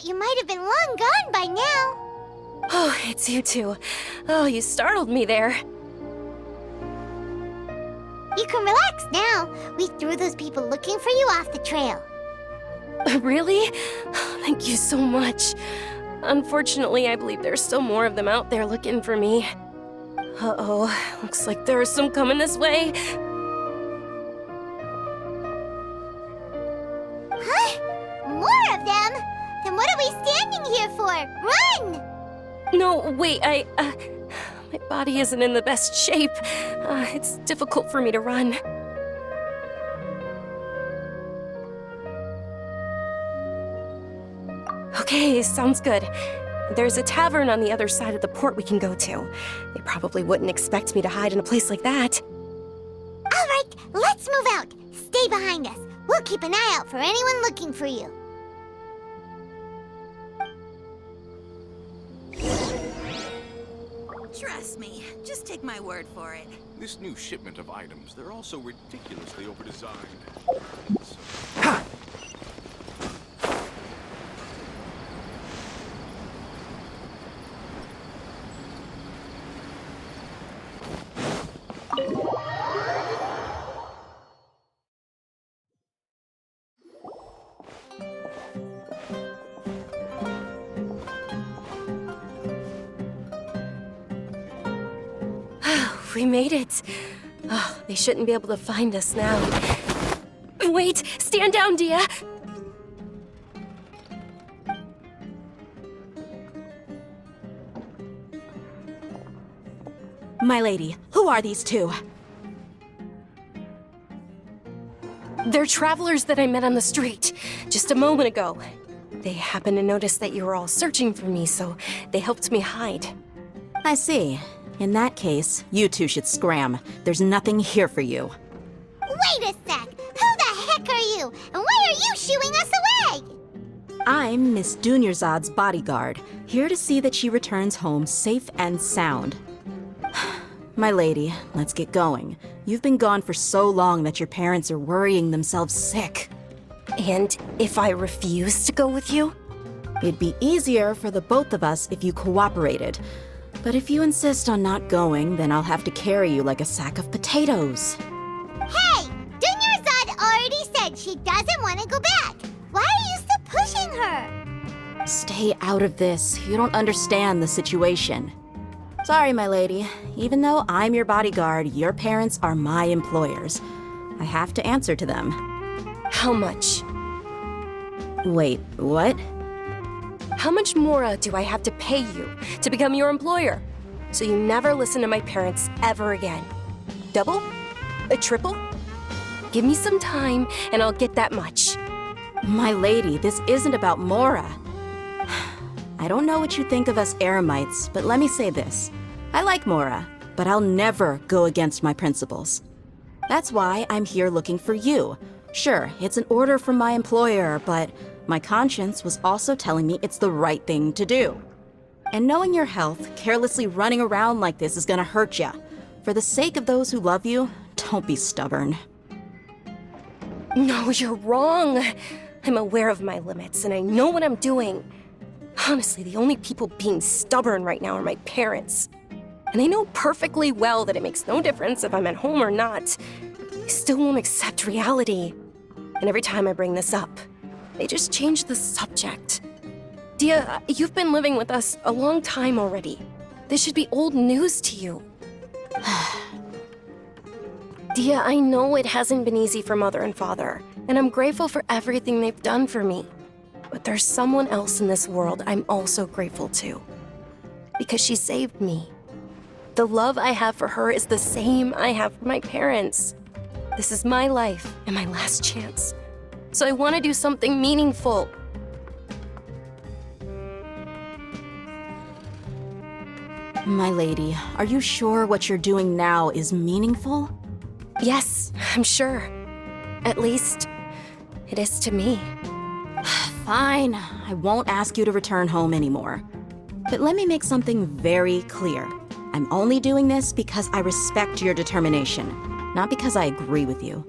thought you might have been long gone by now. Oh, it's you two. Oh, you startled me there. You can relax now. We threw those people looking for you off the trail. Really? Thank you so much. Unfortunately, I believe there's still more of them out there looking for me. Uh-oh, looks like there are some coming this way. Huh? More of them? Then what are we standing here for? Run! No, wait, my body isn't in the best shape. It's difficult for me to run. Okay, sounds good. There's a tavern on the other side of the port we can go to. They probably wouldn't expect me to hide in a place like that. All right, let's move out. Stay behind us. We'll keep an eye out for anyone looking for you. Trust me, just take my word for it. This new shipment of items, they're all so ridiculously overdesigned. Ha! We made it. Oh, they shouldn't be able to find us now. Wait, stand down, Dia. My lady, who are these two? They're travelers that I met on the street just a moment ago. They happened to notice that you were all searching for me, so they helped me hide. I see. In that case, you two should scram. There's nothing here for you. Wait a sec! Who the heck are you? And why are you shooing us away? I'm Miss Dunyarzad's bodyguard, here to see that she returns home safe and sound. My lady, let's get going. You've been gone for so long that your parents are worrying themselves sick. And if I refuse to go with you? It'd be easier for the both of us if you cooperated. But if you insist on not going, then I'll have to carry you like a sack of potatoes. Hey! Dunyarzad already said she doesn't want to go back. Why are you still pushing her? Stay out of this. You don't understand the situation. Sorry, my lady. Even though I'm your bodyguard, your parents are my employers. I have to answer to them. How much? Wait, what? How much more do I have to pay you to become your employer? So you never listen to my parents ever again. Double? A triple? Give me some time and I'll get that much. My lady, this isn't about Mora. I don't know what you think of us Eremites, but let me say this. I like Mora, but I'll never go against my principles. That's why I'm here looking for you. Sure, it's an order from my employer, but my conscience was also telling me it's the right thing to do. And knowing your health, carelessly running around like this is gonna hurt ya. For the sake of those who love you, don't be stubborn. No, you're wrong. I'm aware of my limits and I know what I'm doing. Honestly, the only people being stubborn right now are my parents. And they know perfectly well that it makes no difference if I'm at home or not. They still won't accept reality. And every time I bring this up, they just change the subject. Dia, you've been living with us a long time already. This should be old news to you. Dia, I know it hasn't been easy for Mother and Father, and I'm grateful for everything they've done for me. But there's someone else in this world I'm also grateful to. Because she saved me. The love I have for her is the same I have for my parents. This is my life and my last chance. So I want to do something meaningful. My lady, are you sure what you're doing now is meaningful? Yes, I'm sure. At least, it is to me. Fine, I won't ask you to return home anymore. But let me make something very clear. I'm only doing this because I respect your determination, not because I agree with you.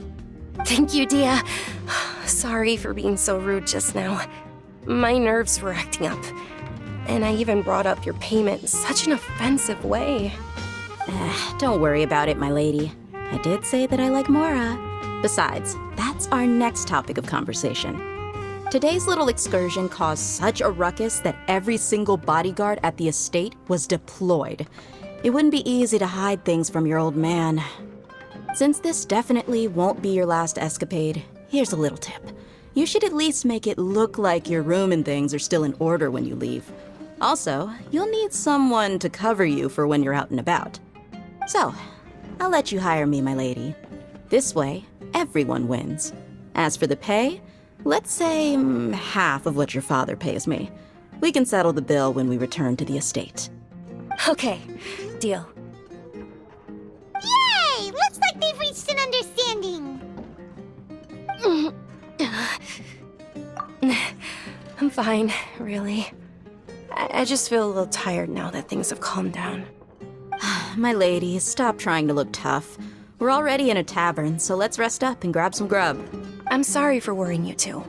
Thank you, Dia. Sorry for being so rude just now. My nerves were acting up. And I even brought up your payment in such an offensive way. Don't worry about it, my lady. I did say that I like Mora. Besides, that's our next topic of conversation. Today's little excursion caused such a ruckus that every single bodyguard at the estate was deployed. It wouldn't be easy to hide things from your old man. Since this definitely won't be your last escapade, here's a little tip. You should at least make it look like your room and things are still in order when you leave. Also, you'll need someone to cover you for when you're out and about. So, I'll let you hire me, my lady. This way, everyone wins. As for the pay, let's say half of what your father pays me. We can settle the bill when we return to the estate. Okay, deal. Yay! Looks like they've reached an understanding. I'm fine, really. I just feel a little tired now that things have calmed down. My lady, stop trying to look tough. We're already in a tavern, so let's rest up and grab some grub. I'm sorry for worrying you two.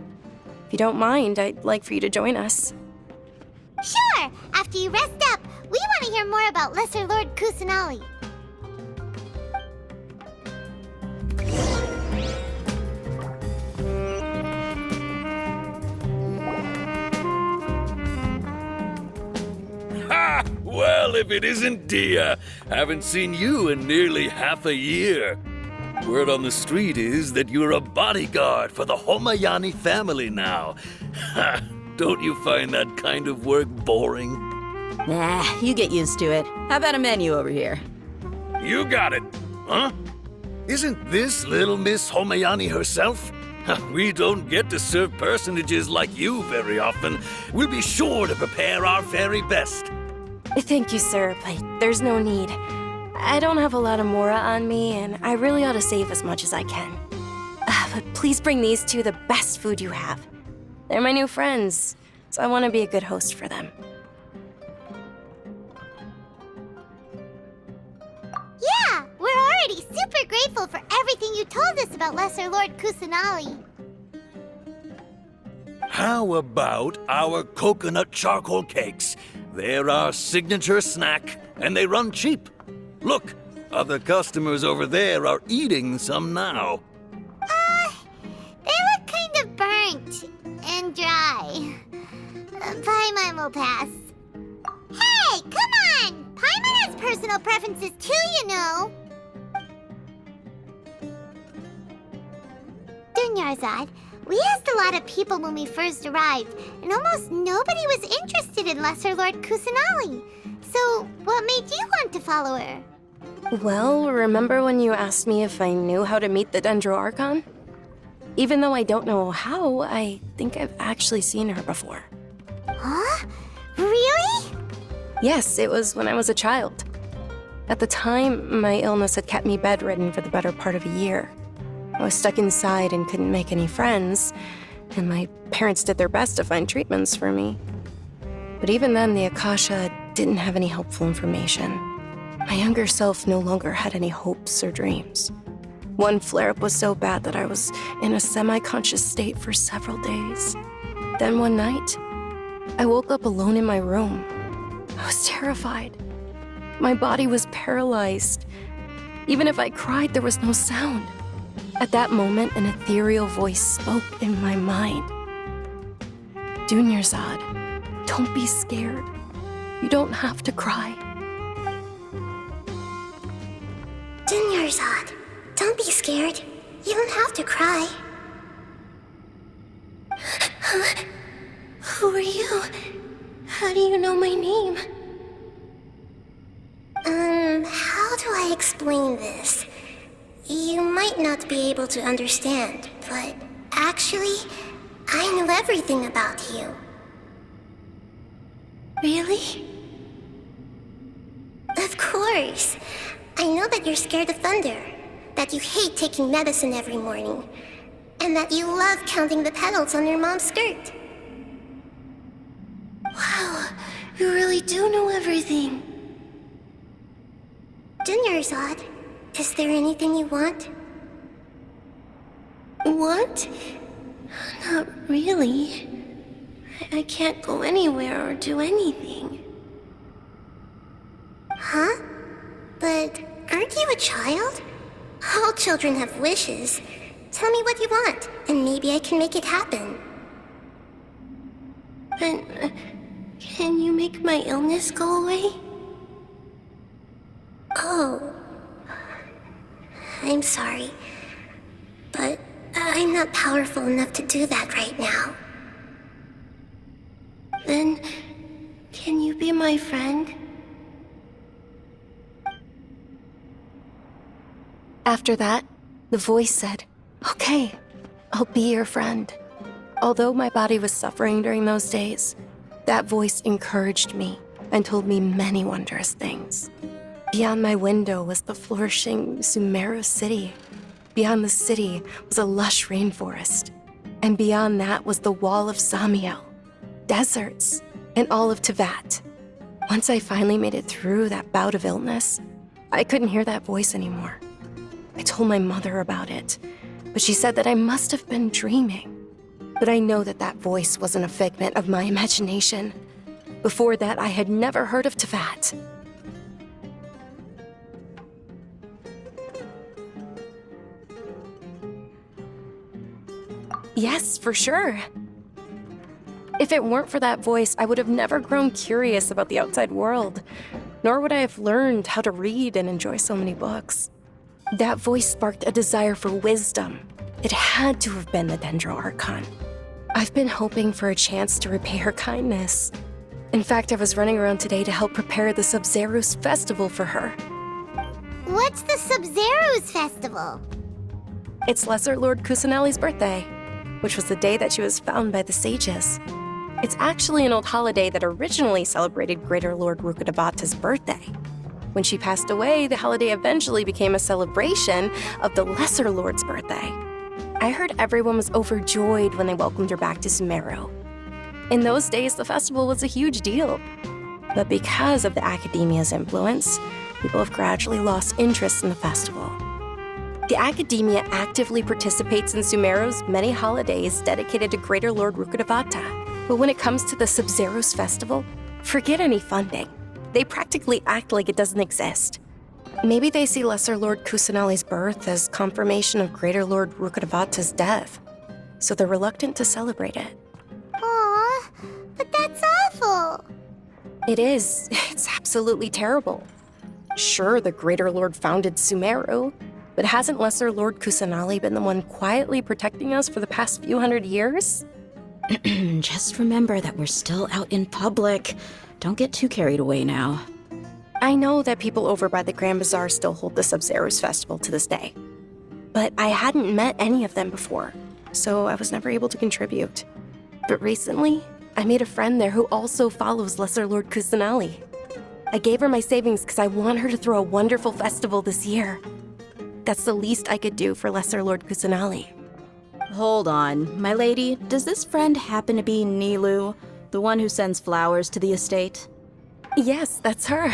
If you don't mind, I'd like for you to join us. Sure! After you rest up, we want to hear more about Lesser Lord Kusanali. Ha! Well, if it isn't Dia. Haven't seen you in nearly half a year. Word on the street is that you're a bodyguard for the Homayani family now. Ha! Don't you find that kind of work boring? Nah, you get used to it. How about a menu over here? You got it. Huh? Isn't this little Miss Homayani herself? We don't get to serve personages like you very often. We'll be sure to prepare our very best. Thank you, sir, but there's no need. I don't have a lot of Mora on me, and I really ought to save as much as I can. But please bring these two the best food you have. They're my new friends, so I want to be a good host for them. Yeah, we're already super grateful for everything you told us about Lesser Lord Kusanali. How about our coconut charcoal cakes? They're our signature snack, and they run cheap. Look, other customers over there are eating some now. They look kind of burnt and dry. Paimon will pass. Hey, come on! Paimon has personal preferences too, you know. Dunyarzad, we asked a lot of people when we first arrived, and almost nobody was interested in Lesser Lord Kusanali. So, what made you want to follow her? Well, remember when you asked me if I knew how to meet the Dendro Archon? Even though I don't know how, I think I've actually seen her before. Huh? Really? Yes, it was when I was a child. At the time, my illness had kept me bedridden for the better part of a year. I was stuck inside and couldn't make any friends, and my parents did their best to find treatments for me. But even then, the Akasha didn't have any helpful information. My younger self no longer had any hopes or dreams. One flare-up was so bad that I was in a semi-conscious state for several days. Then one night, I woke up alone in my room. I was terrified. My body was paralyzed. Even if I cried, there was no sound. At that moment, an ethereal voice spoke in my mind. Dunyarzad, don't be scared. You don't have to cry. Dunyarzad, don't be scared. You don't have to cry. Who are you? How do you know my name? How do I explain this? You might not be able to understand, but actually, I know everything about you. Really? Of course. I know that you're scared of thunder, that you hate taking medicine every morning, and that you love counting the petals on your mom's skirt. Wow, you really do know everything. Dunyarzad, is there anything you want? Want? Not really. I can't go anywhere or do anything. Huh? But aren't you a child? All children have wishes. Tell me what you want, and maybe I can make it happen. But can you make my illness go away? Oh. I'm sorry. But I'm not powerful enough to do that right now. Then, can you be my friend? After that, the voice said, "Okay, I'll be your friend." Although my body was suffering during those days, that voice encouraged me and told me many wondrous things. Beyond my window was the flourishing Sumeru city. Beyond the city was a lush rainforest. And beyond that was the wall of Samiel, deserts, and all of Tevat. Once I finally made it through that bout of illness, I couldn't hear that voice anymore. I told my mother about it, but she said that I must have been dreaming. But I know that that voice wasn't a figment of my imagination. Before that, I had never heard of Tevat. Yes, for sure. If it weren't for that voice, I would have never grown curious about the outside world, nor would I have learned how to read and enjoy so many books. That voice sparked a desire for wisdom. It had to have been the Dendro Archon. I've been hoping for a chance to repay her kindness. In fact, I was running around today to help prepare the Sub-Zerus festival for her. What's the Sub-Zerus festival? It's Lesser Lord Kusanali's birthday, which was the day that she was found by the sages. It's actually an old holiday that originally celebrated Greater Lord Rukkhadevata's birthday. When she passed away, the holiday eventually became a celebration of the Lesser Lord's birthday. I heard everyone was overjoyed when they welcomed her back to Sumeru. In those days, the festival was a huge deal. But because of the Academia's influence, people have gradually lost interest in the festival. The Academia actively participates in Sumeru's many holidays dedicated to Greater Lord Rukkhadevata. But when it comes to the Sub-Zerus festival, forget any funding. They practically act like it doesn't exist. Maybe they see Lesser Lord Kusanali's birth as confirmation of Greater Lord Rukkhadevata's death, so they're reluctant to celebrate it. Aw, but that's awful. It is. It's absolutely terrible. Sure, the Greater Lord founded Sumeru, but hasn't Lesser Lord Kusanali been the one quietly protecting us for the past few hundred years? Just remember that we're still out in public. Don't get too carried away now. I know that people over by the Grand Bazaar still hold the Sub-Zerus festival to this day, but I hadn't met any of them before, so I was never able to contribute. But recently, I made a friend there who also follows Lesser Lord Kusanali. I gave her my savings because I want her to throw a wonderful festival this year. That's the least I could do for Lesser Lord Kusanali. Hold on, my lady. Does this friend happen to be Nilou, the one who sends flowers to the estate? Yes, that's her.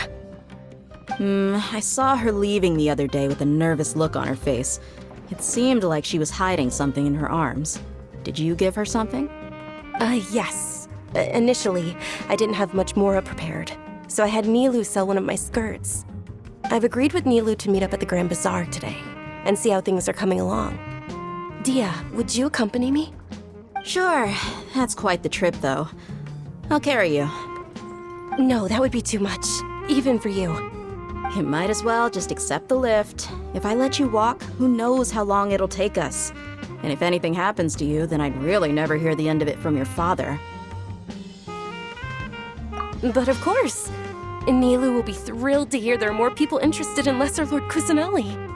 I saw her leaving the other day with a nervous look on her face. It seemed like she was hiding something in her arms. Did you give her something? Yes. Initially, I didn't have much Mora prepared, so I had Nilou sell one of my skirts. I've agreed with Nilou to meet up at the Grand Bazaar today and see how things are coming along. Dia, would you accompany me? Sure. That's quite the trip, though. I'll carry you. No, that would be too much, even for you. You might as well just accept the lift. If I let you walk, who knows how long it'll take us. And if anything happens to you, then I'd really never hear the end of it from your father. But of course, Nilou will be thrilled to hear there are more people interested in Lesser Lord Kusanali.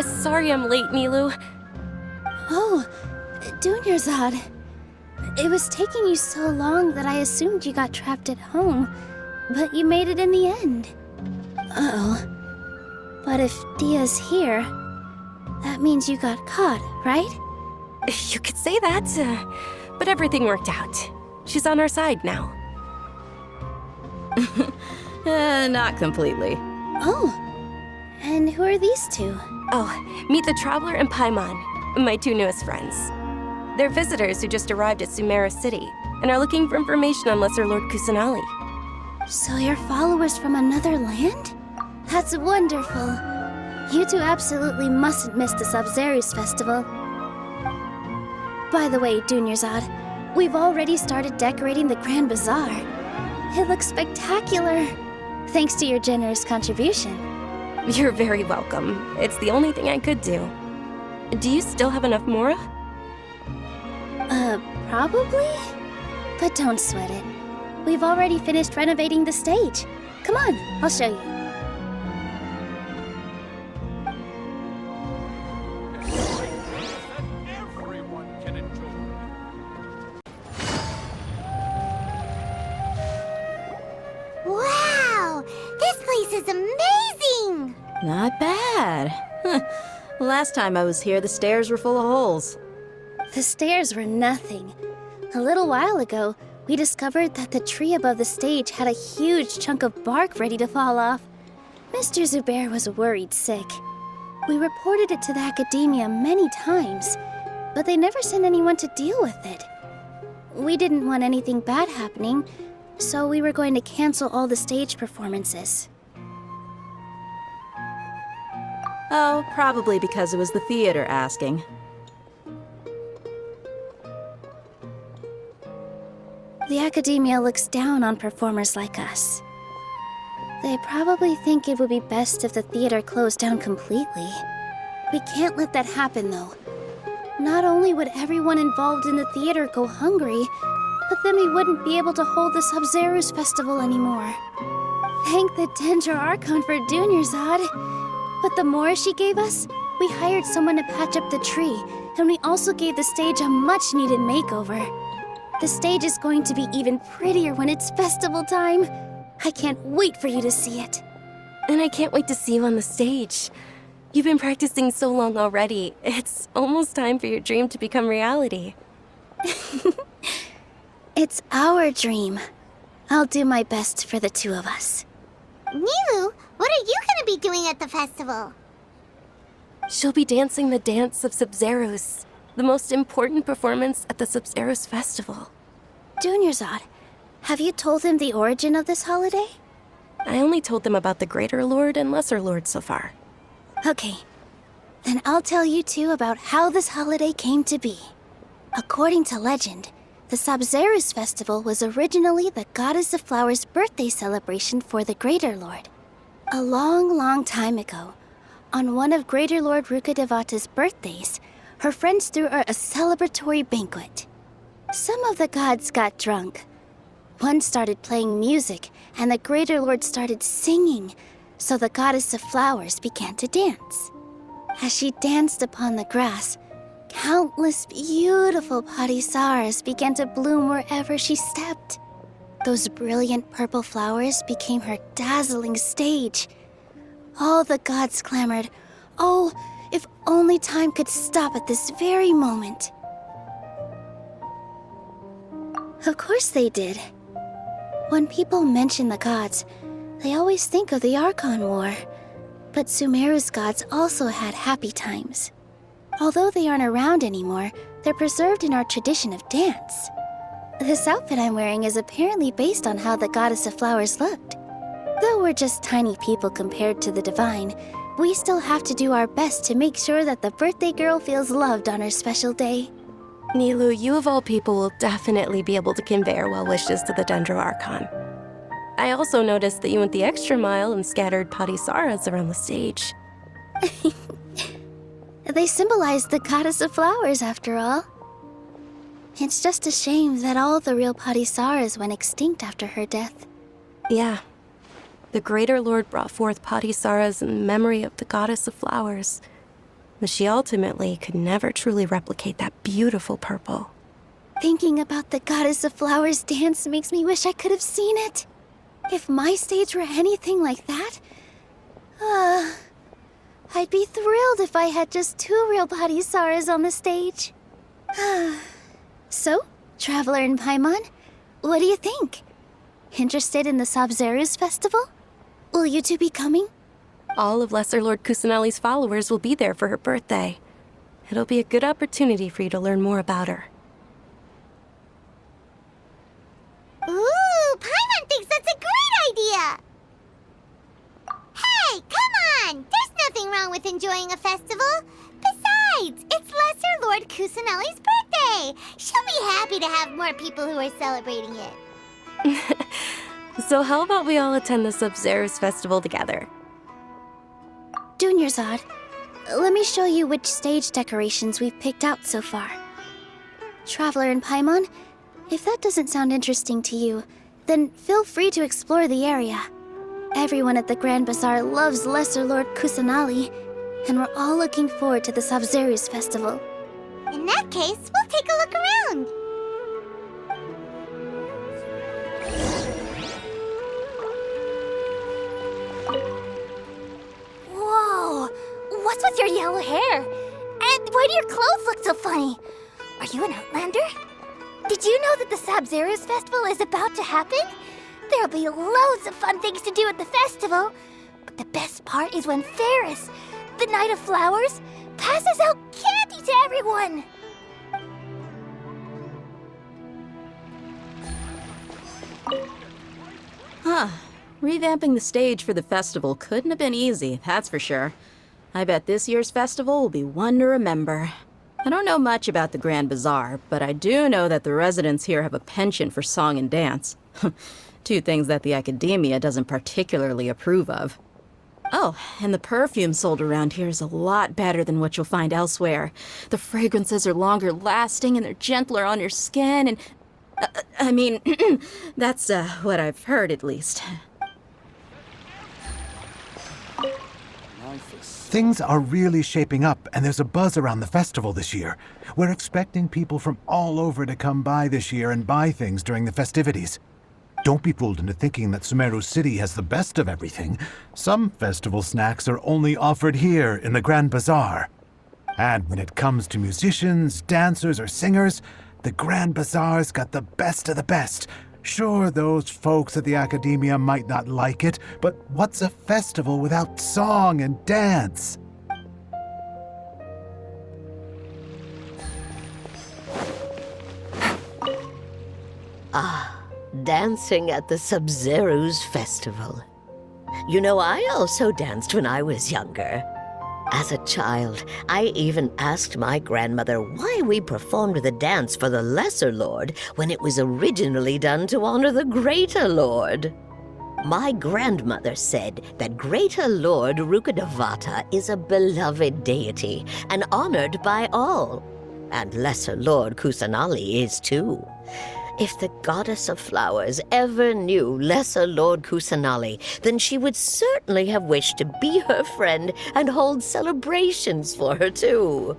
Sorry I'm late, Nilou. Oh, Dunyarzad. It was taking you so long that I assumed you got trapped at home, but you made it in the end. Uh-oh. But if Dia's here, that means you got caught, right? You could say that, but everything worked out. She's on our side now. Not completely. Oh, and who are these two? Oh, meet the Traveler and Paimon, my two newest friends. They're visitors who just arrived at Sumeru City and are looking for information on Lesser Lord Kusanali. So you're followers from another land? That's wonderful. You two absolutely mustn't miss the Sub-Zerus festival. By the way, Dunyarzad, we've already started decorating the Grand Bazaar. It looks spectacular, thanks to your generous contribution. You're very welcome. It's the only thing I could do. Do you still have enough Mora? Probably? But don't sweat it. We've already finished renovating the stage. Come on, I'll show you. Everyone can enjoy. Wow! This place is amazing! Not bad. Last time I was here, the stairs were full of holes. The stairs were nothing. A little while ago, we discovered that the tree above the stage had a huge chunk of bark ready to fall off. Mr. Zubair was worried sick. We reported it to the academia many times, but they never sent anyone to deal with it. We didn't want anything bad happening, so we were going to cancel all the stage performances. Oh, probably because it was the theater asking. The academia looks down on performers like us. They probably think it would be best if the theater closed down completely. We can't let that happen, though. Not only would everyone involved in the theater go hungry, but then we wouldn't be able to hold the Sub-Zerus festival anymore. Thank the Dendro Archon for Dunyarzad. But the more she gave us, we hired someone to patch up the tree, and we also gave the stage a much-needed makeover. The stage is going to be even prettier when it's festival time. I can't wait for you to see it. And I can't wait to see you on the stage. You've been practicing so long already. It's almost time for your dream to become reality. It's our dream. I'll do my best for the two of us. Nilou, what are you gonna be doing at the festival? She'll be dancing the dance of Sub-Zerus, the most important performance at the Sub-Zerus festival. Dunyarzad, have you told them the origin of this holiday? I only told them about the Greater Lord and Lesser Lord so far. Okay, then I'll tell you two about how this holiday came to be. According to legend, the Sub-Zerus festival was originally the Goddess of Flowers' birthday celebration for the Greater Lord. A long, long time ago, on one of Greater Lord Rukkhadevata's birthdays, her friends threw her a celebratory banquet. Some of the gods got drunk. One started playing music, and the Greater Lord started singing, so the Goddess of Flowers began to dance. As she danced upon the grass, countless beautiful padisaras began to bloom wherever she stepped. Those brilliant purple flowers became her dazzling stage. All the gods clamored, "Oh, if only time could stop at this very moment." Of course they did. When people mention the gods, they always think of the Archon War. But Sumeru's gods also had happy times. Although they aren't around anymore, they're preserved in our tradition of dance. This outfit I'm wearing is apparently based on how the Goddess of Flowers looked. Though we're just tiny people compared to the Divine, we still have to do our best to make sure that the birthday girl feels loved on her special day. Nilou, you of all people will definitely be able to convey our well wishes to the Dendro Archon. I also noticed that you went the extra mile and scattered padisaras around the stage. They symbolize the Goddess of Flowers, after all. It's just a shame that all the real padisaras went extinct after her death. Yeah. The Greater Lord brought forth padisaras in memory of the Goddess of Flowers. but she ultimately could never truly replicate that beautiful purple. Thinking about the Goddess of Flowers dance makes me wish I could have seen it. If my stage were anything like that, I'd be thrilled if I had just 2 real body Saras on the stage. So, Traveler and Paimon, what do you think? Interested in the Sabzeruz festival? Will you two be coming? All of Lesser Lord Kusanali's followers will be there for her birthday. It'll be a good opportunity for you to learn more about her. Ooh, Paimon thinks that's a great idea! Hey, come on! There's nothing wrong with enjoying a festival. Besides, it's Lesser Lord Kusanali's birthday. She'll be happy to have more people who are celebrating it. So how about we all attend the Sabzeruz festival together? Dunyarzad, let me show you which stage decorations we've picked out so far. Traveler and Paimon, if that doesn't sound interesting to you, then feel free to explore the area. Everyone at the Grand Bazaar loves Lesser Lord Kusanali, and we're all looking forward to the Sabzeruz festival. In that case, we'll take a look around. Whoa! What's with your yellow hair? And why do your clothes look so funny? Are you an Outlander? Did you know that the Sabzeruz festival is about to happen? There'll be loads of fun things to do at the festival. But the best part is when Ferris, the Knight of Flowers, passes out candy to everyone. Huh. Revamping the stage for the festival couldn't have been easy, that's for sure. I bet this year's festival will be one to remember. I don't know much about the Grand Bazaar, but I do know that the residents here have a penchant for song and dance. 2 things that the academia doesn't particularly approve of. Oh, and the perfume sold around here is a lot better than what you'll find elsewhere. The fragrances are longer lasting and they're gentler on your skin and... I mean, that's what I've heard at least. Things are really shaping up, and there's a buzz around the festival this year. We're expecting people from all over to come by this year and buy things during the festivities. Don't be fooled into thinking that Sumeru City has the best of everything. Some festival snacks are only offered here in the Grand Bazaar. And when it comes to musicians, dancers, or singers, the Grand Bazaar's got the best of the best. Sure, those folks at the academia might not like it, but what's a festival without song and dance? Dancing at the Sabzeruz festival. You know, I also danced when I was younger. As a child, I even asked my grandmother why we performed the dance for the Lesser Lord when it was originally done to honor the Greater Lord. My grandmother said that Greater Lord Rukkhadevata is a beloved deity and honored by all. And Lesser Lord Kusanali is too. If the Goddess of Flowers ever knew Lesser Lord Kusanali, then she would certainly have wished to be her friend and hold celebrations for her too.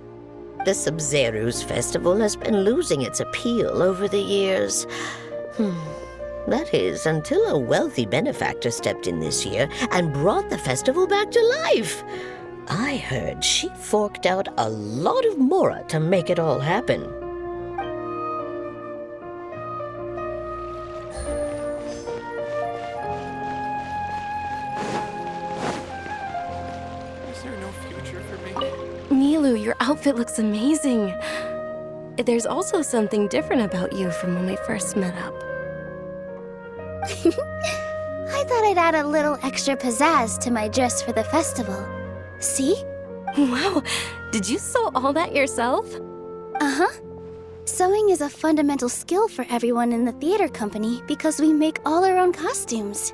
The Sabzeruz festival has been losing its appeal over the years. That is, until a wealthy benefactor stepped in this year and brought the festival back to life. I heard she forked out a lot of mora to make it all happen. Nilou, your outfit looks amazing. There's also something different about you from when we first met up. I thought I'd add a little extra pizzazz to my dress for the festival. See? Wow, did you sew all that yourself? Uh-huh. Sewing is a fundamental skill for everyone in the theater company because we make all our own costumes.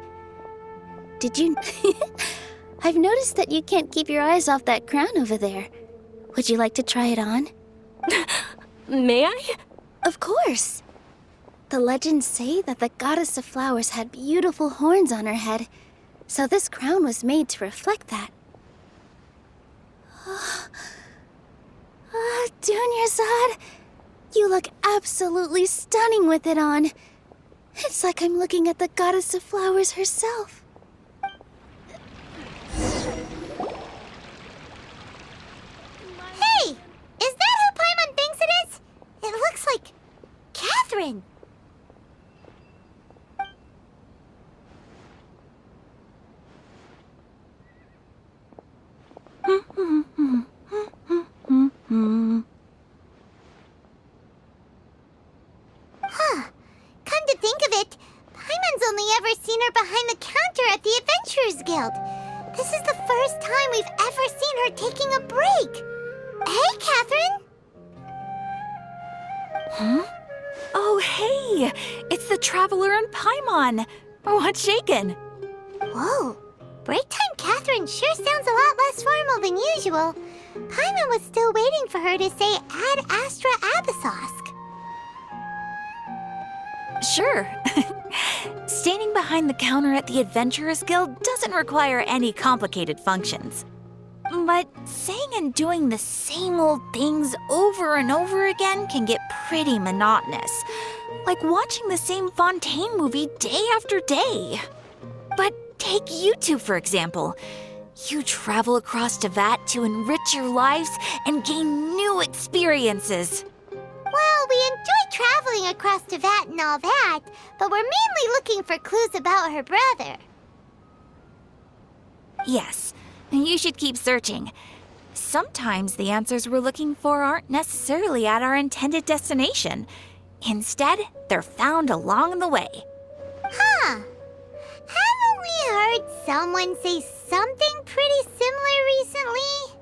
Did you... I've noticed that you can't keep your eyes off that crown over there. Would you like to try it on? May I? Of course. The legends say that the Goddess of Flowers had beautiful horns on her head, so this crown was made to reflect that. Dunyarzad, you look absolutely stunning with it on. It's like I'm looking at the goddess of flowers herself. Hey! Is that who Paimon thinks it is? It looks like Catherine. Huh. Come to think of it, Paimon's only ever seen her behind the counter at the Adventurers Guild. This is the first time we've ever seen her taking a break. Hey, Catherine! Huh? Oh, hey! It's the Traveler and Paimon! What's shaken? Whoa! Break time Catherine sure sounds a lot less formal than usual. Paimon was still waiting for her to say Ad Astra Abyssosque. Sure. Standing behind the counter at the Adventurers Guild doesn't require any complicated functions. But saying and doing the same old things over and over again can get pretty monotonous. Like watching the same Fontaine movie day after day. But take you two, for example. You travel across Tevat to enrich your lives and gain new experiences. Well, we enjoy traveling across Tevat and all that, but we're mainly looking for clues about her brother. Yes, you should keep searching. Sometimes the answers we're looking for aren't necessarily at our intended destination. Instead, they're found along the way. Huh. Haven't we heard someone say something pretty similar recently?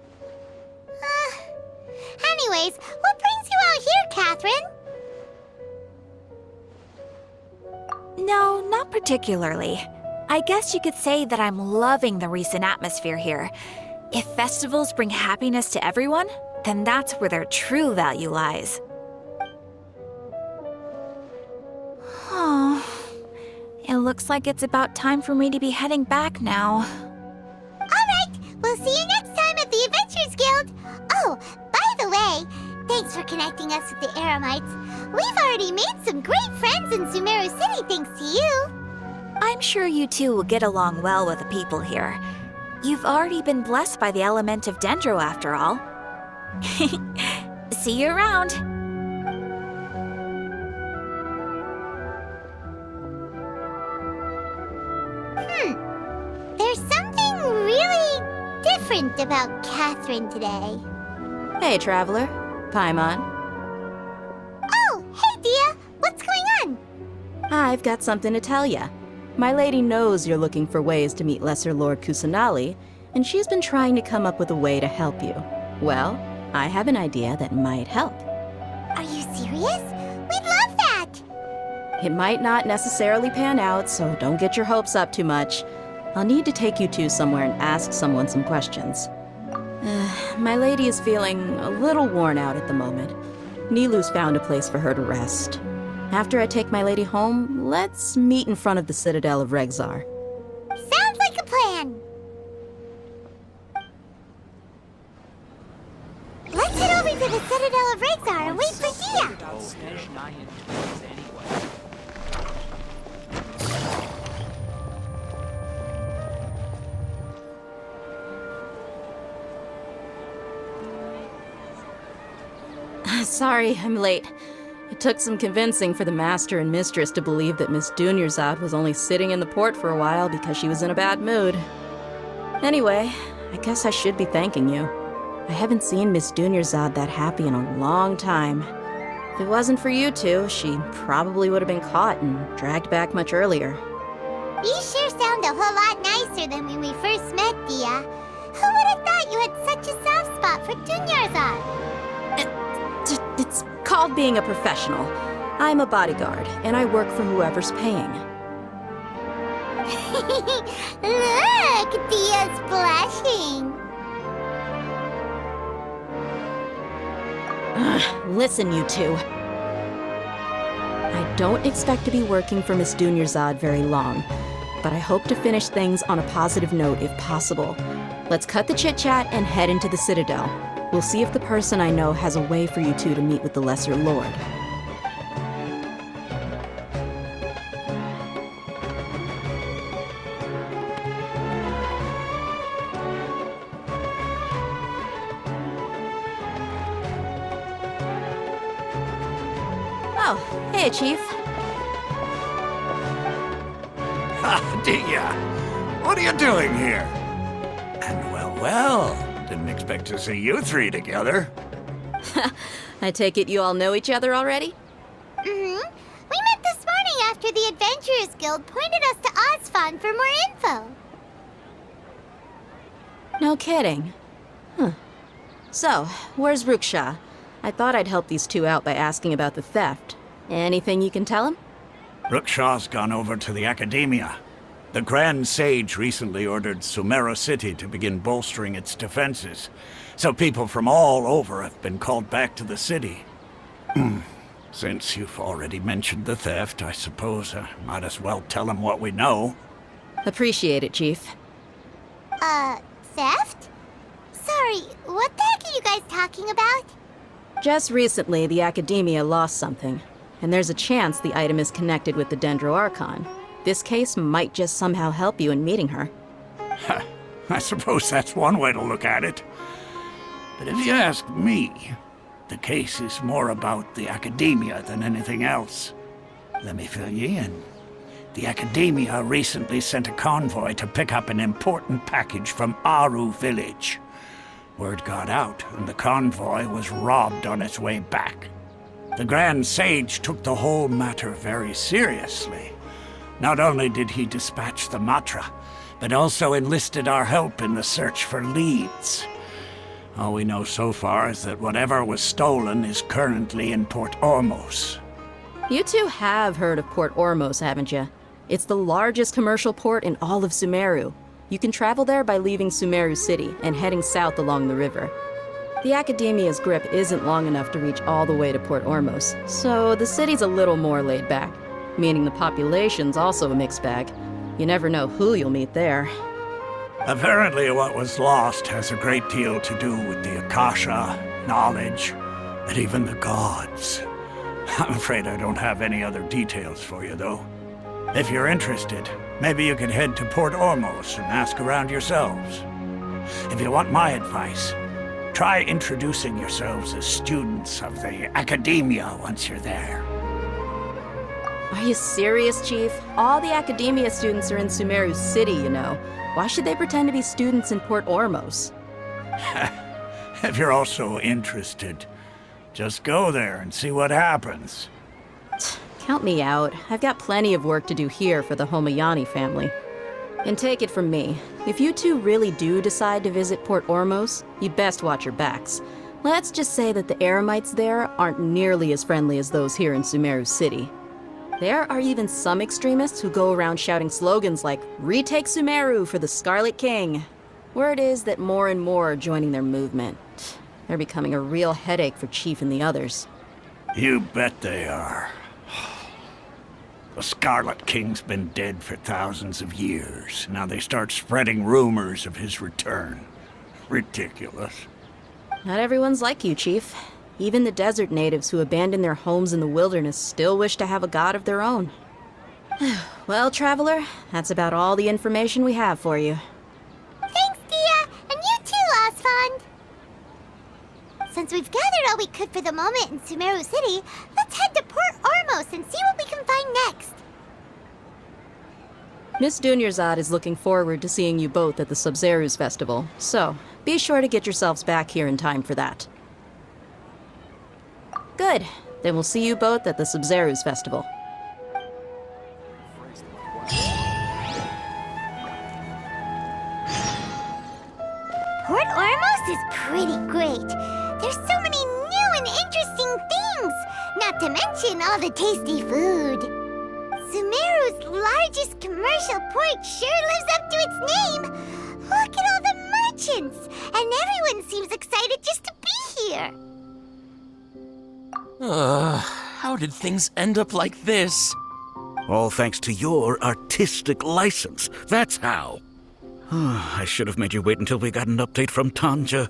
Anyways, what brings you out here, Catherine? No, not particularly. I guess you could say that I'm loving the recent atmosphere here. If festivals bring happiness to everyone, then that's where their true value lies. Oh, it looks like it's about time for me to be heading back now. Alright, we'll see you next time at the Adventurers Guild. Oh, by the way, thanks for connecting us with the Eremites. We've already made some great friends in Sumeru City thanks to you. I'm sure you two will get along well with the people here. You've already been blessed by the element of Dendro after all. See you around. There's something really different about Catherine today. Hey, Traveler. Paimon. Oh, hey, Dia. What's going on? I've got something to tell ya. My lady knows you're looking for ways to meet Lesser Lord Kusanali, and she's been trying to come up with a way to help you. Well, I have an idea that might help. Are you serious? We'd love that! It might not necessarily pan out, so don't get your hopes up too much. I'll need to take you two somewhere and ask someone some questions. My lady is feeling a little worn out at the moment. Nilou's found a place for her to rest. After I take my lady home, let's meet in front of the Citadel of Regzar. Sounds like a plan! Let's head over to the Citadel of Regzar and wait for Dia! Sorry, I'm late. It took some convincing for the Master and Mistress to believe that Miss Dunyarzad was only sitting in the port for a while because she was in a bad mood. Anyway, I guess I should be thanking you. I haven't seen Miss Dunyarzad that happy in a long time. If it wasn't for you two, she probably would have been caught and dragged back much earlier. You sure sound a whole lot nicer than when we first met, Dia. Who would have thought you had such a soft spot for Dunyarzad? It's called being a professional. I'm a bodyguard, and I work for whoever's paying. Look, Dia's blushing. Listen, you two. I don't expect to be working for Miss Dunyarzad very long, but I hope to finish things on a positive note if possible. Let's cut the chit-chat and head into the Citadel. We'll see if the person I know has a way for you two to meet with the Lesser Lord. Oh, hey, Chief. Ha, Dia! What are you doing here? And well, didn't expect to see you three together. I take it you all know each other already? Mm-hmm. We met this morning after the Adventurers Guild pointed us to Ozfon for more info. No kidding. Huh. So, where's Ruksha? I thought I'd help these two out by asking about the theft. Anything you can tell him? Rukshaw's gone over to the Academia. The Grand Sage recently ordered Sumeru City to begin bolstering its defenses, so people from all over have been called back to the city. Since you've already mentioned the theft, I suppose I might as well tell him what we know. Appreciate it, Chief. Theft? Sorry, what the heck are you guys talking about? Just recently, the Academia lost something, and there's a chance the item is connected with the Dendro Archon. This case might just somehow help you in meeting her. I suppose that's one way to look at it. But if you ask me, the case is more about the Academia than anything else. Let me fill you in. The Academia recently sent a convoy to pick up an important package from Aru village. Word got out, and the convoy was robbed on its way back. The Grand Sage took the whole matter very seriously. Not only did he dispatch the Matra, but also enlisted our help in the search for leads. All we know so far is that whatever was stolen is currently in Port Ormos. You two have heard of Port Ormos, haven't you? It's the largest commercial port in all of Sumeru. You can travel there by leaving Sumeru City and heading south along the river. The Academia's grip isn't long enough to reach all the way to Port Ormos, so the city's a little more laid back, meaning the population's also a mixed bag. You never know who you'll meet there. Apparently what was lost has a great deal to do with the Akasha, knowledge, and even the gods. I'm afraid I don't have any other details for you, though. If you're interested, maybe you could head to Port Ormos and ask around yourselves. If you want my advice, try introducing yourselves as students of the Academia once you're there. Are you serious, Chief? All the Academia students are in Sumeru City, you know. Why should they pretend to be students in Port Ormos? If you're also interested, just go there and see what happens. Count me out. I've got plenty of work to do here for the Homayani family. And take it from me, if you two really do decide to visit Port Ormos, you best watch your backs. Let's just say that the Eremites there aren't nearly as friendly as those here in Sumeru City. There are even some extremists who go around shouting slogans like, "Retake Sumeru for the Scarlet King." Word is that more and more are joining their movement. They're becoming a real headache for Chief and the others. You bet they are. The Scarlet King's been dead for thousands of years. Now they start spreading rumors of his return. Ridiculous. Not everyone's like you, Chief. Even the desert natives who abandoned their homes in the wilderness still wish to have a god of their own. Well, Traveler, that's about all the information we have for you. Thanks, Dia, and you too, Osfond. Since we've gathered all we could for the moment in Sumeru City, let's head to Port Ormos and see what we can find next. Miss Dunyarzad is looking forward to seeing you both at the Sub-Zeru's festival, so be sure to get yourselves back here in time for that. Good. Then we'll see you both at the Sub-Zeru's festival. Port Ormos is pretty great. There's so many new and interesting things, not to mention all the tasty food. Sumeru's largest commercial port sure lives up to its name. Look at all the merchants, and everyone seems excited just to be here. How did things end up like this? All thanks to your artistic license. That's how. I should have made you wait until we got an update from Tanja.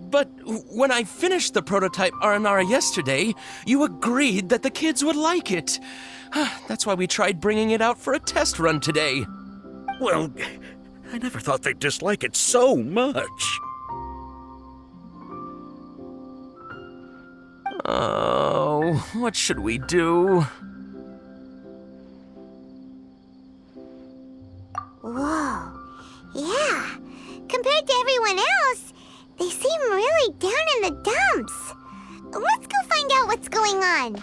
But when I finished the prototype Aranara yesterday, you agreed that the kids would like it. That's why we tried bringing it out for a test run today. Well, I never thought they'd dislike it so much. Oh, what should we do? Whoa. Yeah. Compared to everyone else, they seem really down in the dumps. Let's go find out what's going on.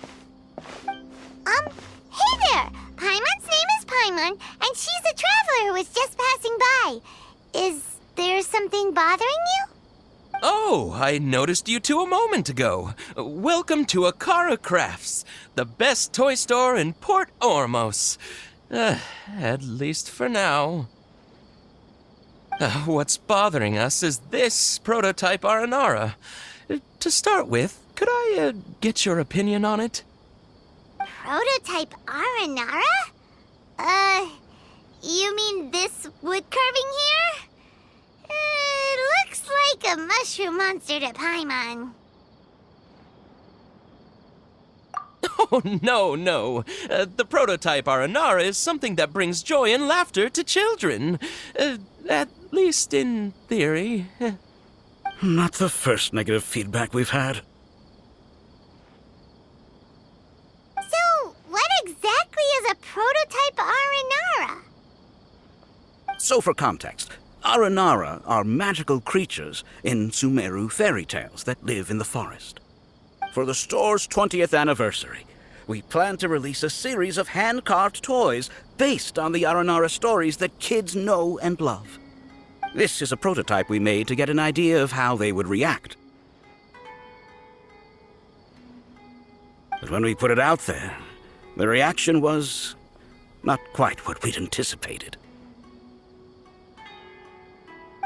Hey there! Paimon's name is Paimon, and she's a traveler who was just passing by. Is there something bothering you? Oh, I noticed you two a moment ago. Welcome to Akara Crafts, the best toy store in Port Ormos. At least for now. What's bothering us is this prototype Aranara. To start with, could I get your opinion on it? Prototype Aranara? You mean this wood carving here? It looks like a mushroom monster to Paimon. Oh, no. The prototype Aranara is something that brings joy and laughter to children. At least in theory. Not the first negative feedback we've had. So, what exactly is a prototype Aranara? So for context, Aranara are magical creatures in Sumeru fairy tales that live in the forest. For the store's 20th anniversary, we plan to release a series of hand-carved toys based on the Aranara stories that kids know and love. This is a prototype we made to get an idea of how they would react. But when we put it out there, the reaction was not quite what we'd anticipated.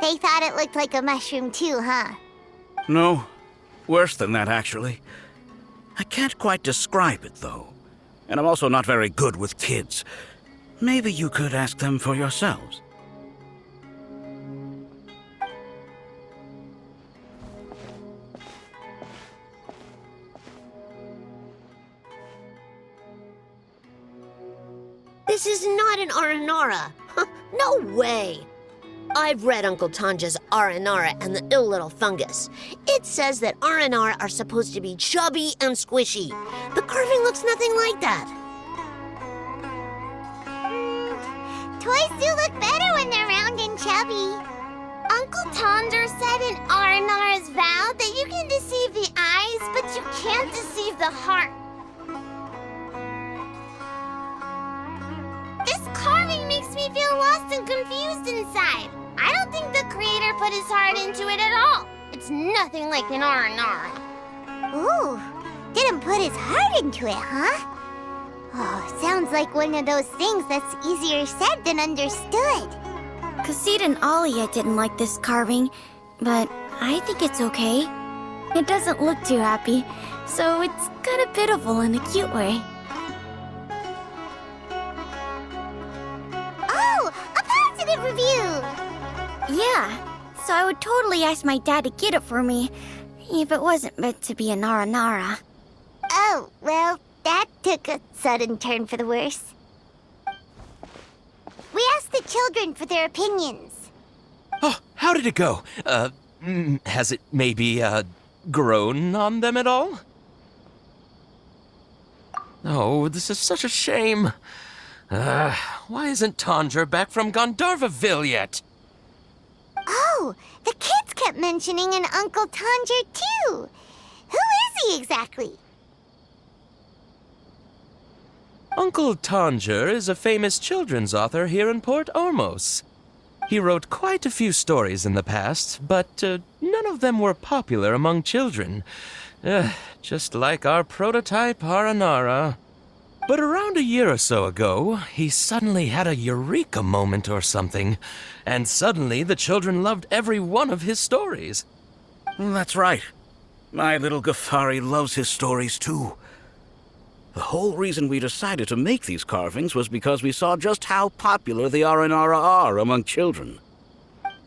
They thought it looked like a mushroom too, huh? No, worse than that, actually. I can't quite describe it, though. And I'm also not very good with kids. Maybe you could ask them for yourselves. This is not an Aranara. No way. I've read Uncle Tanja's Aranara and the Ill Little Fungus. It says that Aranara are supposed to be chubby and squishy. The carving looks nothing like that. Toys do look better when they're round and chubby. Uncle Tonder said in Aranara's vow that you can deceive the eyes, but you can't deceive the heart. This carving makes me feel lost and confused inside. I don't think the creator put his heart into it at all. It's nothing like an Aranara. Ooh, didn't put his heart into it, huh? Oh, sounds like one of those things that's easier said than understood. Kassid and Alia didn't like this carving, but I think it's okay. It doesn't look too happy, so it's kind of pitiful in a cute way. Oh, a positive review! Yeah, so I would totally ask my dad to get it for me, if it wasn't meant to be an Aranara. Oh, well, that took a sudden turn for the worse. We asked the children for their opinions. Oh, how did it go? Has it maybe, grown on them at all? Oh, this is such a shame. Why isn't Tondra back from Gandharvaville yet? Oh, the kids kept mentioning an Uncle Tondra, too. Who is he exactly? Uncle Tanger is a famous children's author here in Port Ormos. He wrote quite a few stories in the past, but none of them were popular among children. Just like our prototype Aranara. But around a year or so ago, he suddenly had a eureka moment or something, and suddenly the children loved every one of his stories. That's right. My little Ghaffari loves his stories too. The whole reason we decided to make these carvings was because we saw just how popular the Aranara are among children.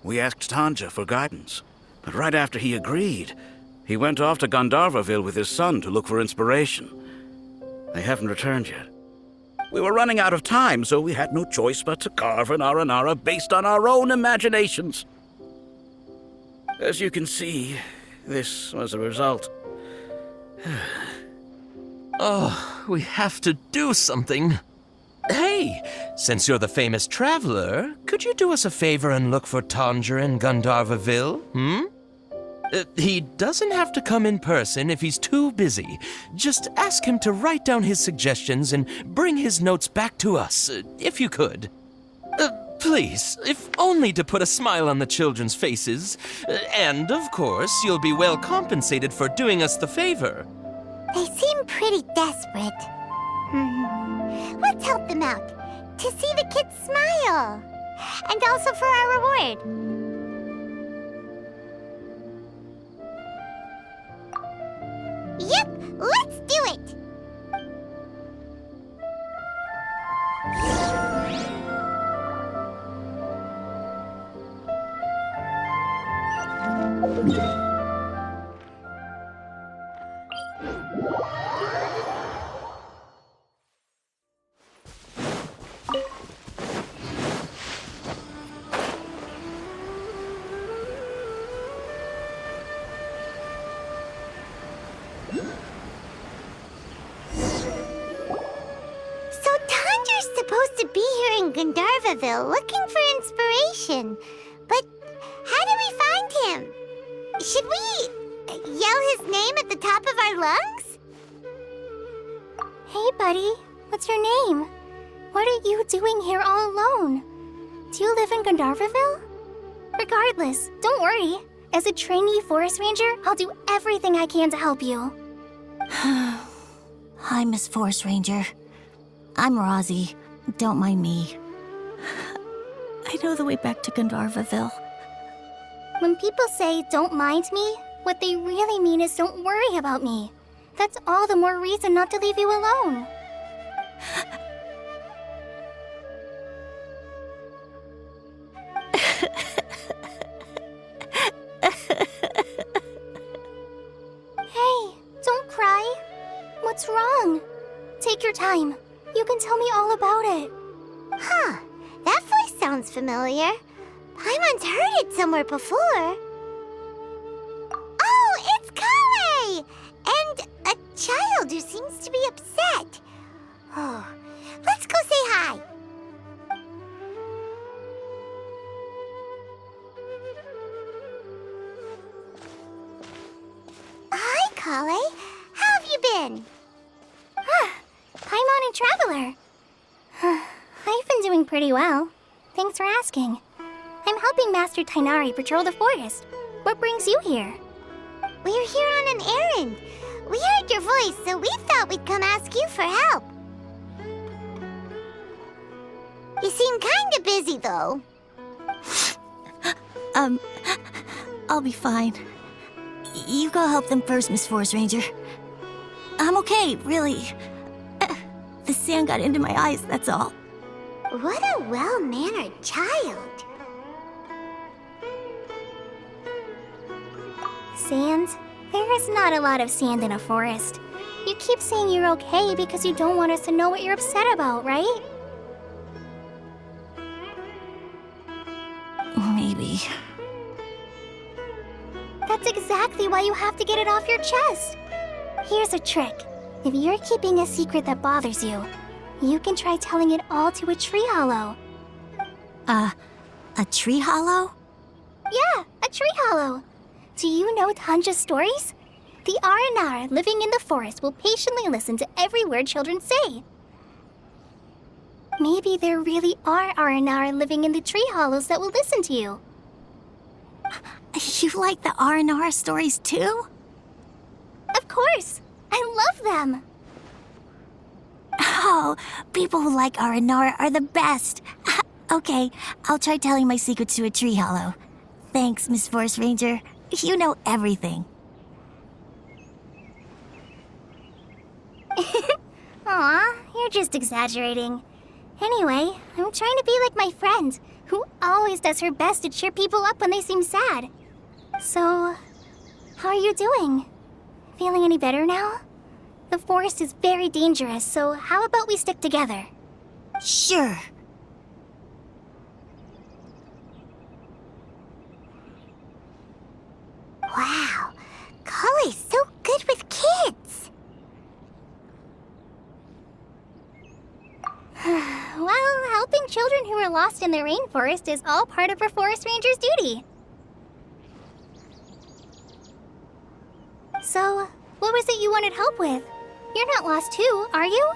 We asked Tanja for guidance, But right after he agreed, he went off to Gandharvaville with his son to look for inspiration. They haven't returned yet. We were running out of time, so we had no choice but to carve an Aranara based on our own imaginations. As you can see, this was the result. Oh, we have to do something. Hey, since you're the famous traveler, could you do us a favor and look for Tanger in Gandharvaville, he doesn't have to come in person if he's too busy. Just ask him to write down his suggestions and bring his notes back to us, if you could. Please, if only to put a smile on the children's faces. And, of course, you'll be well compensated for doing us the favor. They seem pretty desperate. Let's help them out. To see the kids smile. And also for our reward. Yep, let's do it! Supposed to be here in Gandharvaville looking for inspiration. But how do we find him? Should we yell his name at the top of our lungs? Hey, buddy. What's your name? What are you doing here all alone? Do you live in Gandharvaville? Regardless, don't worry. As a trainee forest ranger, I'll do everything I can to help you. Hi, Miss Forest Ranger. I'm Rozzy. Don't mind me. I know the way back to Gandharvaville. When people say, don't mind me, what they really mean is don't worry about me. That's all the more reason not to leave you alone. Hey, don't cry. What's wrong? Take your time. You can tell me all about it. Huh, that voice sounds familiar. Paimon's heard it somewhere before. Oh, it's Kale! And a child who seems to be upset. Oh, let's go say hi. Hi, Kale. How have you been? Paimon and Traveler. I've been doing pretty well. Thanks for asking. I'm helping Master Tainari patrol the forest. What brings you here? We're here on an errand. We heard your voice, so we thought we'd come ask you for help. You seem kinda busy, though. I'll be fine. You go help them first, Miss Forest Ranger. I'm okay, really. The sand got into my eyes, that's all. What a well-mannered child. Sand? There is not a lot of sand in a forest. You keep saying you're okay because you don't want us to know what you're upset about, right? Maybe. That's exactly why you have to get it off your chest. Here's a trick. If you're keeping a secret that bothers you, you can try telling it all to a tree hollow. A tree hollow? Yeah, a tree hollow. Do you know Tanja's stories? The Aranara living in the forest will patiently listen to every word children say. Maybe there really are Aranara living in the tree hollows that will listen to you. You like the Aranara stories too? Of course. I love them. Oh, people who like Aranara are the best. Okay, I'll try telling my secret to a tree hollow. Thanks, Miss Forest Ranger. You know everything. Aw, you're just exaggerating. Anyway, I'm trying to be like my friend, who always does her best to cheer people up when they seem sad. So, how are you doing? Feeling any better now? The forest is very dangerous, so how about we stick together? Sure. Wow, Kale's so good with kids. Well, helping children who are lost in the rainforest is all part of a forest ranger's duty. So, what was it you wanted help with? You're not lost too, are you?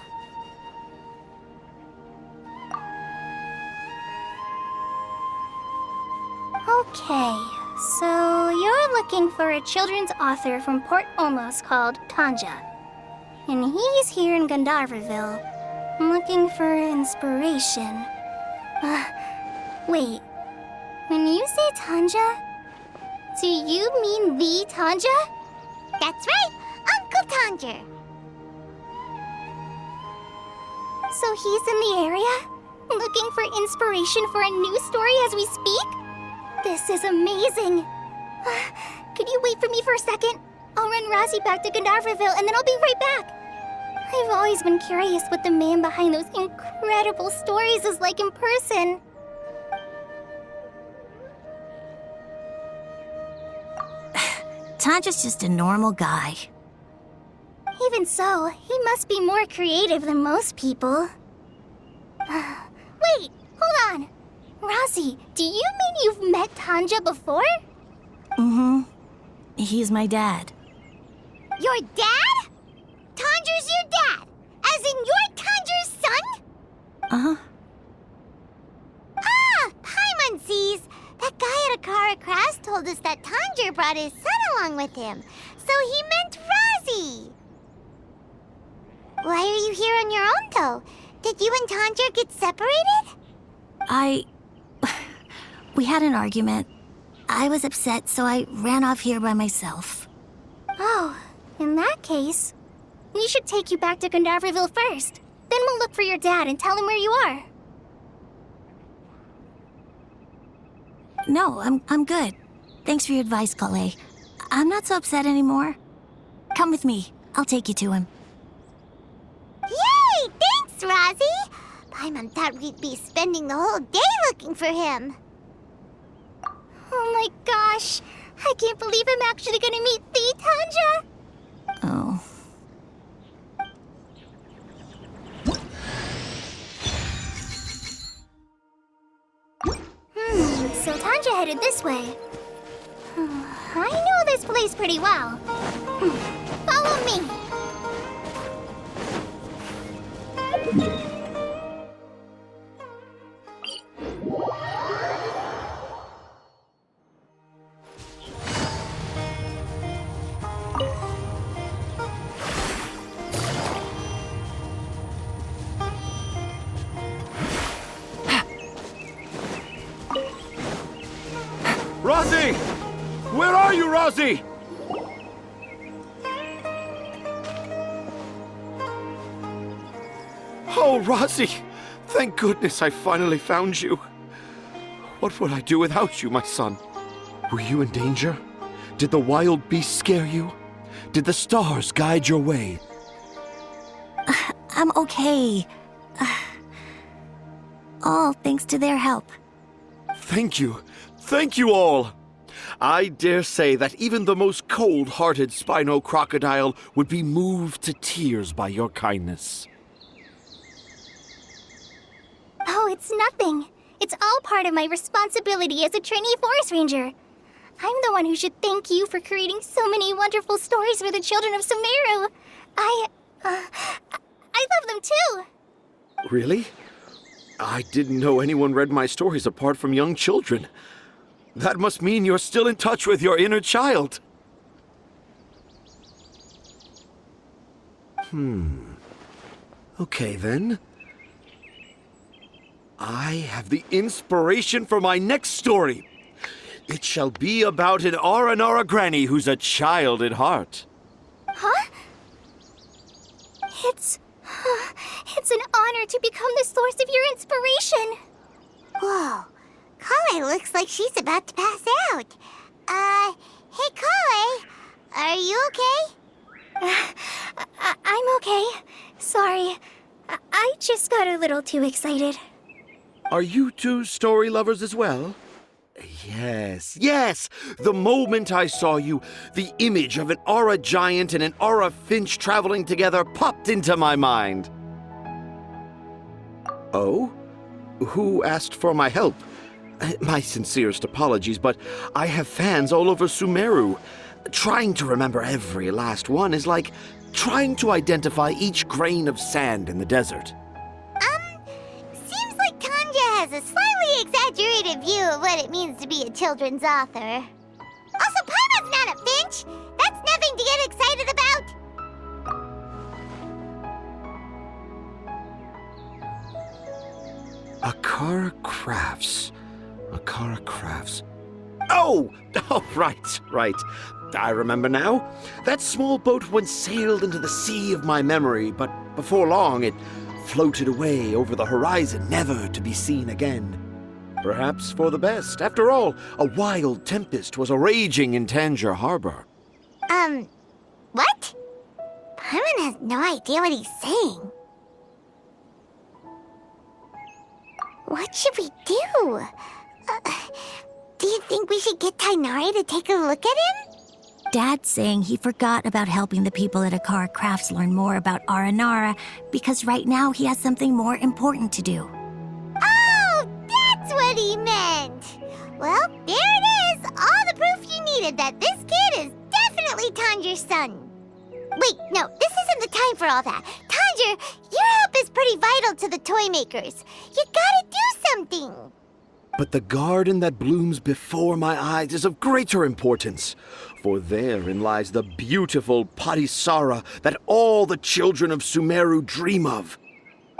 Okay, so you're looking for a children's author from Port Olmos called Tanja. And he's here in Gandharvaville, looking for inspiration. Wait, when you say Tanja, do you mean the Tanja? That's right, Uncle Tanja. So he's in the area, looking for inspiration for a new story as we speak? This is amazing. Could you wait for me for a second? I'll run Rozzy back to Gandharvaville and then I'll be right back. I've always been curious what the man behind those incredible stories is like in person. Tanja's just a normal guy. Even so, he must be more creative than most people. Wait, hold on. Rozzy, do you mean you've met Tanja before? Mm-hmm. He's my dad. Your dad? Tanja's your dad? As in you're Tanja's son? Uh-huh. Ah, Paimon sees. That guy at Akara Crass told us that Tanja brought his son along with him. So he meant Rozzy. Why are you here on your own, though? Did you and Tanja get separated? We had an argument. I was upset, so I ran off here by myself. Oh, in that case, we should take you back to Gandharvaville first. Then we'll look for your dad and tell him where you are. No, I'm good. Thanks for your advice, Kale. I'm not so upset anymore. Come with me. I'll take you to him. Yay! Thanks, Rozzy! Paimon thought we'd be spending the whole day looking for him. Oh my gosh! I can't believe I'm actually gonna meet the Tanja! Oh. So Tanja headed this way. I know this place pretty well. Follow me! Rozzy! Where are you, Rozzy? Oh, Rozzy! Thank goodness I finally found you. What would I do without you, my son? Were you in danger? Did the wild beasts scare you? Did the stars guide your way? I'm okay. All thanks to their help. Thank you. Thank you all. I dare say that even the most cold-hearted Spino crocodile would be moved to tears by your kindness. Oh, it's nothing. It's all part of my responsibility as a trainee forest ranger. I'm the one who should thank you for creating so many wonderful stories for the children of Sumeru. I love them too. Really? I didn't know anyone read my stories apart from young children. That must mean you're still in touch with your inner child. Okay, then. I have the inspiration for my next story. It shall be about an Aranara granny who's a child at heart. Huh? It's an honor to become the source of your inspiration. Whoa, Kale looks like she's about to pass out. Hey, Kale, are you okay? I'm okay. Sorry. I just got a little too excited. Are you two story lovers as well? Yes, yes! The moment I saw you, the image of an aura giant and an aura finch traveling together popped into my mind. Oh? Who asked for my help? My sincerest apologies, but I have fans all over Sumeru. Trying to remember every last one is like trying to identify each grain of sand in the desert. Seems like Tanja has a slightly exaggerated view of what it means to be a children's author. Also, Paimon's not a finch! That's nothing to get excited about! Akara Crafts. Akara Crafts. Oh, right. I remember now. That small boat once sailed into the sea of my memory, but before long it floated away over the horizon, never to be seen again. Perhaps for the best. After all, a wild tempest was a-raging in Tangier Harbor. What? Paimon has no idea what he's saying. What should we do? Do you think we should get Tainari to take a look at him? Dad's saying he forgot about helping the people at Akara Crafts learn more about Aranara because right now he has something more important to do. Oh, that's what he meant! Well, there it is! All the proof you needed that this kid is definitely Tanjir's son. Wait, no, this isn't the time for all that. Tanjir, your help is pretty vital to the toy makers. You gotta do something! But the garden that blooms before my eyes is of greater importance, for therein lies the beautiful Padisara that all the children of Sumeru dream of.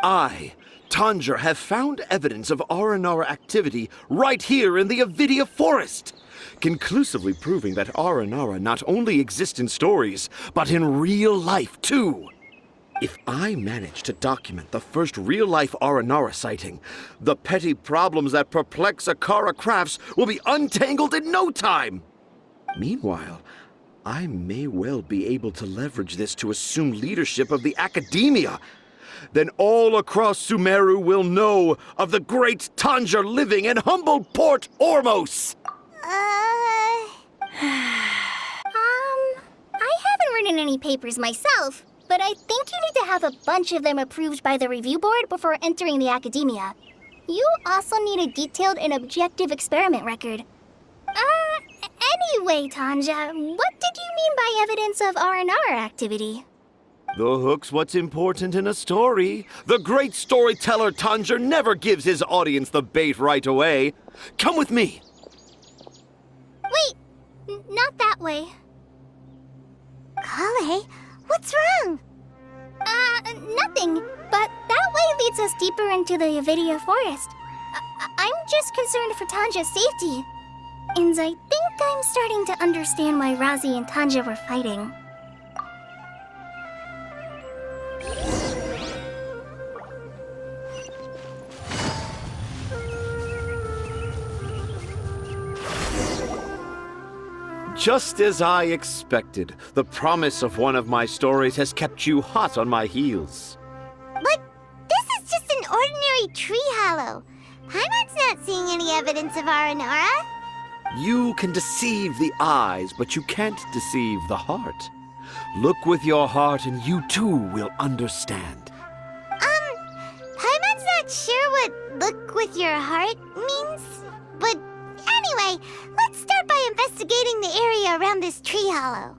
I, Tanjir, have found evidence of Aranara activity right here in the Avidia Forest, conclusively proving that Aranara not only exists in stories, but in real life too. If I manage to document the first real-life Aranara sighting, the petty problems that perplex Akara Crafts will be untangled in no time. Meanwhile, I may well be able to leverage this to assume leadership of the academia. Then all across Sumeru will know of the great Tanjir living in humble Port Ormos. I haven't written any papers myself. But I think you need to have a bunch of them approved by the review board before entering the academia. You also need a detailed and objective experiment record. Anyway, Tanja, what did you mean by evidence of R&R activity? The hook's what's important in a story. The great storyteller Tanjir never gives his audience the bait right away. Come with me. Wait, not that way. Kale? What's wrong? Nothing. But that way leads us deeper into the Avidia Forest. I'm just concerned for Tanja's safety. And I think I'm starting to understand why Razi and Tanja were fighting. Just as I expected, the promise of one of my stories has kept you hot on my heels. But this is just an ordinary tree hollow. Paimon's not seeing any evidence of Aranara. You can deceive the eyes, but you can't deceive the heart. Look with your heart and you too will understand. Paimon's not sure what look with your heart means, but anyway, let's start by investigating the area around this tree hollow.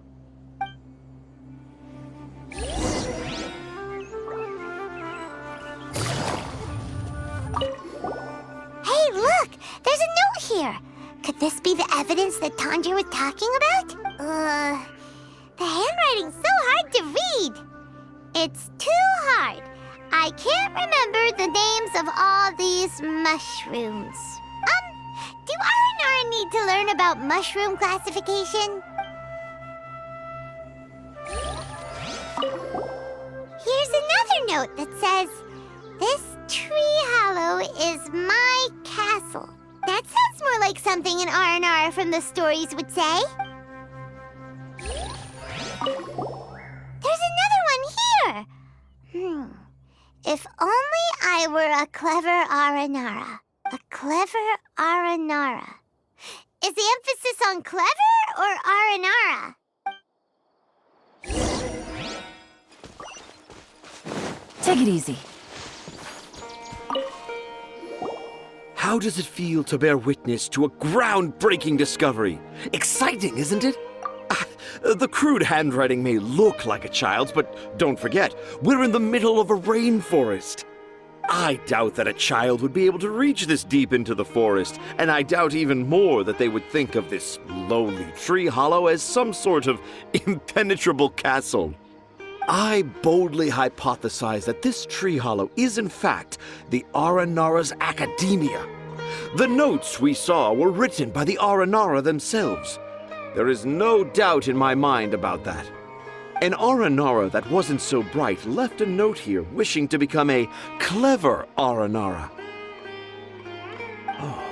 Hey, look! There's a note here! Could this be the evidence that Tanjir was talking about? The handwriting's so hard to read! It's too hard. I can't remember the names of all these mushrooms. Do Aranara need to learn about mushroom classification? Here's another note that says, "This tree hollow is my castle." That sounds more like something an Aranara from the stories would say. If only I were a clever Aranara. A clever Aranara. Is the emphasis on clever or Aranara? Take it easy. How does it feel to bear witness to a groundbreaking discovery? Exciting, isn't it? The crude handwriting may look like a child's, but don't forget, we're in the middle of a rainforest. I doubt that a child would be able to reach this deep into the forest, and I doubt even more that they would think of this lowly tree hollow as some sort of impenetrable castle. I boldly hypothesize that this tree hollow is in fact the Aranara's academia. The notes we saw were written by the Aranara themselves. There is no doubt in my mind about that. An Aranara that wasn't so bright left a note here wishing to become a clever Aranara. Oh,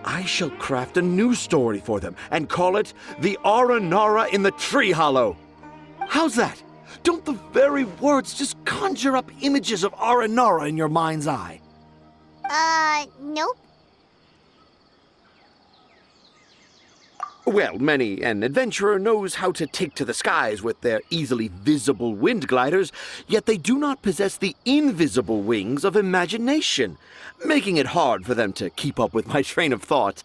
I shall craft a new story for them and call it The Aranara in the Tree Hollow. How's that? Don't the very words just conjure up images of Aranara in your mind's eye? Nope. Well, many an adventurer knows how to take to the skies with their easily visible wind gliders, yet they do not possess the invisible wings of imagination, making it hard for them to keep up with my train of thought.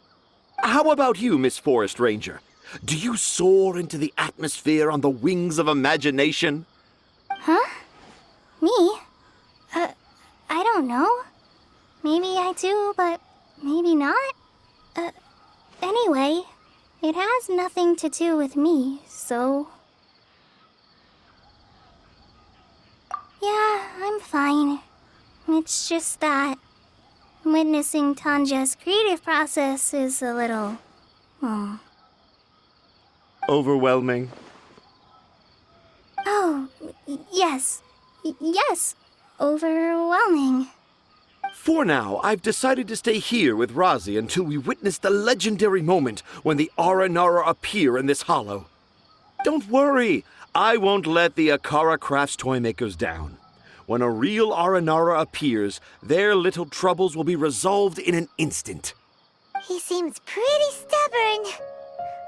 How about you, Miss Forest Ranger? Do you soar into the atmosphere on the wings of imagination? Huh? Me? I don't know. Maybe I do, but maybe not. Anyway, it has nothing to do with me, so... Yeah, I'm fine. It's just that witnessing Tanja's creative process is a little... Overwhelming. Oh, yes. Yes. Overwhelming. For now, I've decided to stay here with Razi until we witness the legendary moment when the Aranara appear in this hollow. Don't worry, I won't let the Akara Crafts toymakers down. When a real Aranara appears, their little troubles will be resolved in an instant. He seems pretty stubborn.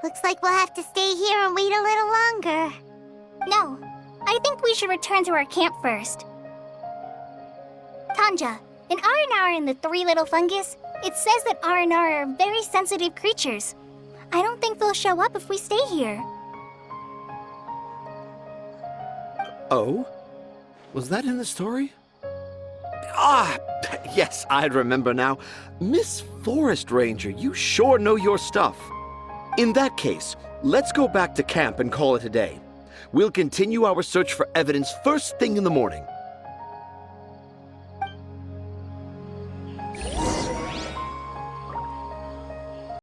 Looks like we'll have to stay here and wait a little longer. No, I think we should return to our camp first. Tanja, in Aranara and the Three Little Fungus, it says that Aranara are very sensitive creatures. I don't think they'll show up if we stay here. Oh? Was that in the story? Ah, yes, I remember now. Miss Forest Ranger, you sure know your stuff. In that case, let's go back to camp and call it a day. We'll continue our search for evidence first thing in the morning.